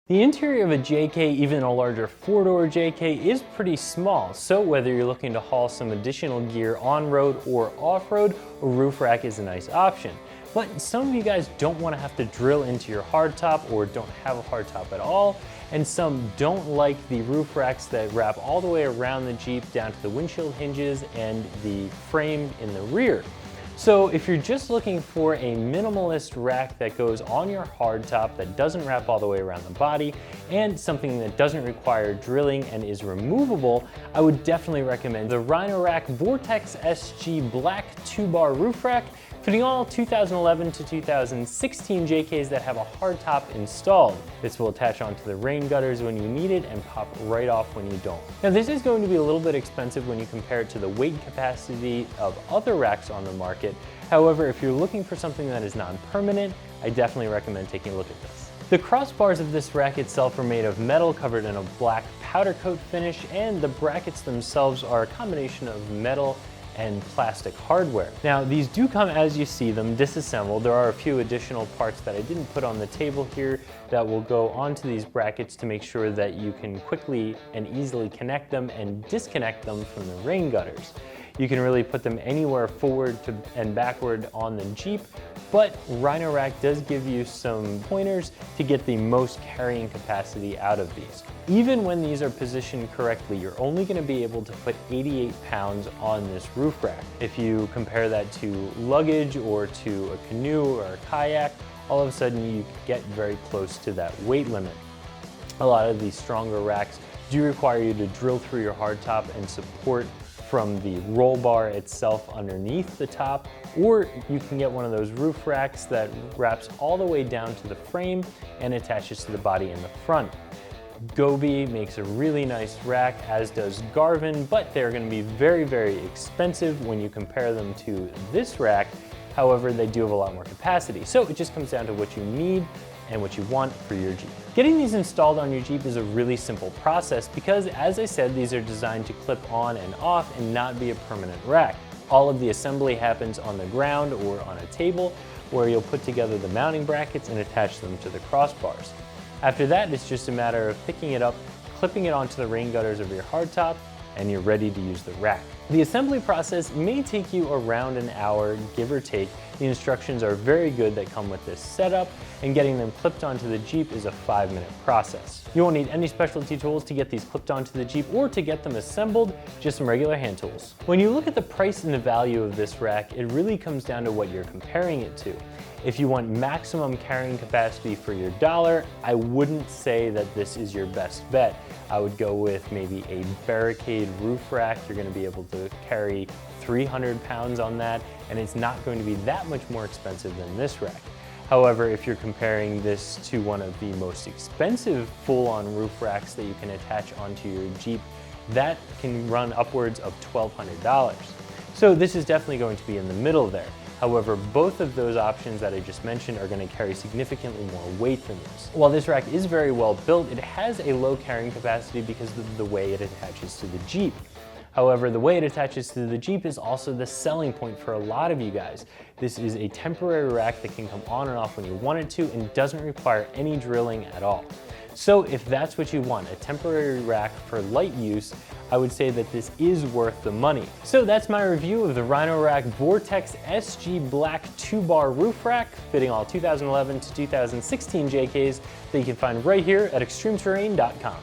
The interior of a JK, even a larger four-door JK, is pretty small, so whether you're looking to haul some additional gear on-road or off-road, a roof rack is a nice option. But some of you guys don't want to have to drill into your hardtop or don't have a hardtop at all, and some don't like the roof racks that wrap all the way around the Jeep down to the windshield hinges and the frame in the rear. So if you're just looking for a minimalist rack that goes on your hardtop that doesn't wrap all the way around the body and something that doesn't require drilling and is removable, I would definitely recommend the Rhino-Rack Vortex SG Black 2-bar roof rack, fitting all 2011 to 2016 JKs that have a hardtop installed. This will attach onto the rain gutters when you need it and pop right off when you don't. Now this is going to be a little bit expensive when you compare it to the weight capacity of other racks on the market. However, if you're looking for something that is non-permanent, I definitely recommend taking a look at this. The crossbars of this rack itself are made of metal covered in a black powder coat finish, and the brackets themselves are a combination of metal and plastic hardware. Now these do come as you see them disassembled. There are a few additional parts that I didn't put on the table here that will go onto these brackets to make sure that you can quickly and easily connect them and disconnect them from the rain gutters. You can really put them anywhere forward and backward on the Jeep, but Rhino-Rack does give you some pointers to get the most carrying capacity out of these. Even when these are positioned correctly, you're only going to be able to put 88 pounds on this roof rack. If you compare that to luggage or to a canoe or a kayak, all of a sudden you get very close to that weight limit. A lot of these stronger racks do require you to drill through your hardtop and support from the roll bar itself underneath the top, or you can get one of those roof racks that wraps all the way down to the frame and attaches to the body in the front. Gobi makes a really nice rack, as does Garvin, but they're going to be very, very expensive when you compare them to this rack. However, they do have a lot more capacity. So it just comes down to what you need and what you want for your Jeep. Getting these installed on your Jeep is a really simple process because, as I said, these are designed to clip on and off and not be a permanent rack. All of the assembly happens on the ground or on a table where you'll put together the mounting brackets and attach them to the crossbars. After that, it's just a matter of picking it up, clipping it onto the rain gutters of your hardtop, and you're ready to use the rack. The assembly process may take you around an hour, give or take. The instructions are very good that come with this setup, and getting them clipped onto the Jeep is a 5-minute process. You won't need any specialty tools to get these clipped onto the Jeep or to get them assembled, just some regular hand tools. When you look at the price and the value of this rack, it really comes down to what you're comparing it to. If you want maximum carrying capacity for your dollar, I wouldn't say that this is your best bet. I would go with maybe a Barricade roof rack. You're going to be able to carry 300 pounds on that, and it's not going to be that much more expensive than this rack. However, if you're comparing this to one of the most expensive full-on roof racks that you can attach onto your Jeep, that can run upwards of $1,200. So this is definitely going to be in the middle there. However, both of those options that I just mentioned are going to carry significantly more weight than this. While this rack is very well built, it has a low carrying capacity because of the way it attaches to the Jeep. However, the way it attaches to the Jeep is also the selling point for a lot of you guys. This is a temporary rack that can come on and off when you want it to and doesn't require any drilling at all. So if that's what you want, a temporary rack for light use, I would say that this is worth the money. So that's my review of the Rhino-Rack Vortex SG Black 2-bar roof rack, fitting all 2011 to 2016 JKs that you can find right here at ExtremeTerrain.com.